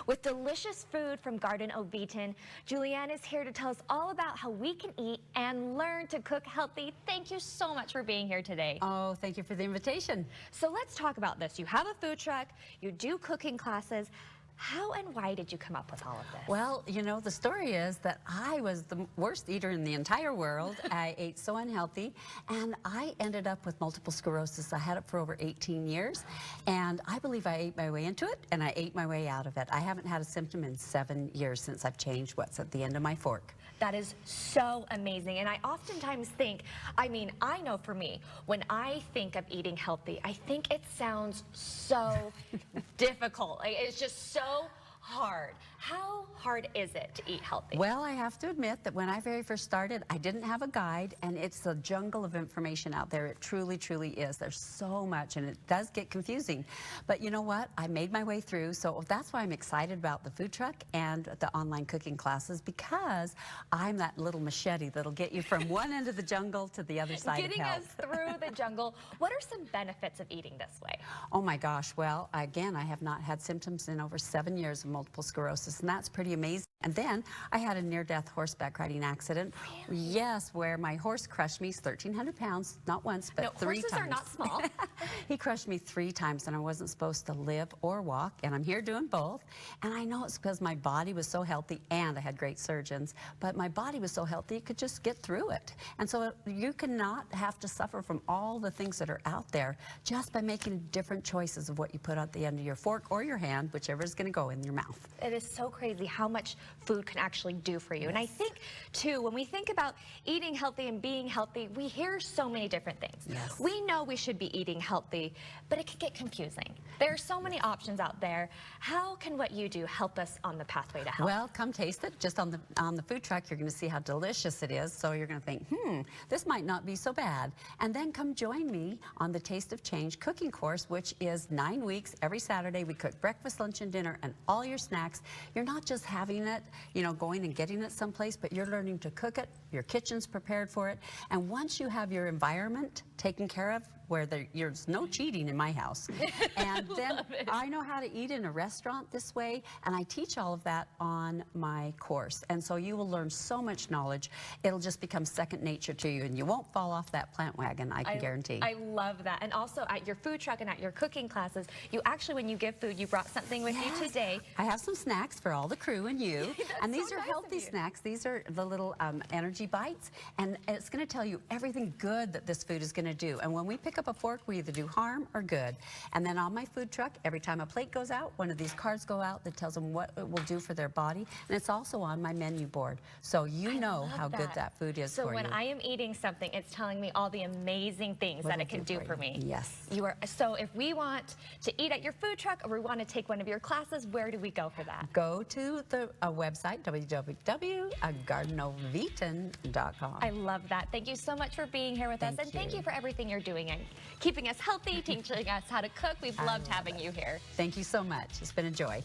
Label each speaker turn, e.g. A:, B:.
A: with delicious food from Garden of Beaton. Julianne is here to tell us all about how we can eat and learn to cook healthy. Thank you so much for being here today.
B: Oh, thank you for the invitation.
A: So let's talk about this. You have a food truck, you do cooking classes. How and why did you come up with all of this?
B: Well, you know, the story is that I was the worst eater in the entire world. I ate so unhealthy, and I ended up with multiple sclerosis. I had it for over 18 years, and I believe I ate my way into it, and I ate my way out of it. I haven't had a symptom in 7 years since I've changed what's at the end of my fork.
A: That is so amazing. And I oftentimes think, I know for me, when I think of eating healthy, I think it sounds so difficult. Like, it's just so hard. How hard is it to eat healthy?
B: Well, I have to admit that when I very first started, I didn't have a guide, and it's a jungle of information out there. It truly, truly is. There's so much, and it does get confusing. But you know what? I made my way through, so that's why I'm excited about the food truck and the online cooking classes, because I'm that little machete that'll get you from one end of the jungle to the other side of health.
A: Getting us through the jungle. What are some benefits of eating this way?
B: Oh my gosh, well, again, I have not had symptoms in over 7 years of multiple sclerosis, and that's pretty amazing. And then I had a near-death horseback riding accident.
A: Really?
B: Yes, where my horse crushed me. He's 1,300 pounds, not once, but 3 times.
A: Horses are not small.
B: He crushed me 3 times, and I wasn't supposed to live or walk, and I'm here doing both. And I know it's because my body was so healthy, and I had great surgeons, but my body was so healthy it could just get through it. And so you cannot have to suffer from all the things that are out there just by making different choices of what you put at the end of your fork or your hand, whichever is going to go in your mouth.
A: It is so crazy how much food can actually do for you. Yes. And I think, too, when we think about eating healthy and being healthy, we hear so many different things.
B: Yes.
A: We know we should be eating healthy, but it can get confusing. There are so many options out there. How can what you do help us on the pathway to health?
B: Well, come taste it. Just on the food truck, you're going to see how delicious it is. So you're going to think, this might not be so bad. And then come join me on the Taste of Change cooking course, which is 9 weeks. Every Saturday, we cook breakfast, lunch, and dinner, and all your snacks. You're not just having it, you know, going and getting it someplace, but you're learning to cook it. Your kitchen's prepared for it. And once you have your environment taken care of, where there's no cheating in my house. And then I know how to eat in a restaurant this way, and I teach all of that on my course. And so you will learn so much knowledge. It'll just become second nature to you, and you won't fall off that plant wagon, I can guarantee.
A: I love that. And also at your food truck and at your cooking classes, you actually, when you give food, you brought something with you today.
B: I have some snacks for all the crew and you. And these are
A: nice
B: healthy snacks. These are the little energy bites, and it's going to tell you everything good that this food is going to do. And when we pick up a fork, we either do harm or good. And then on my food truck, every time a plate goes out, one of these cards go out that tells them what it will do for their body. And it's also on my menu board. So you know how good that food is for you.
A: So when I am eating something, it's telling me all the amazing things that it can do for me.
B: Yes.
A: So if we want to eat at your food truck, or we want to take one of your classes, where do we go for that?
B: Go to the website, www.gardenovbeaton.com.
A: I love that. Thank you so much for being here with us. And thank you for everything you're doing and keeping us healthy, teaching us how to cook. We've loved having you here.
B: Thank you so much. It's been a joy.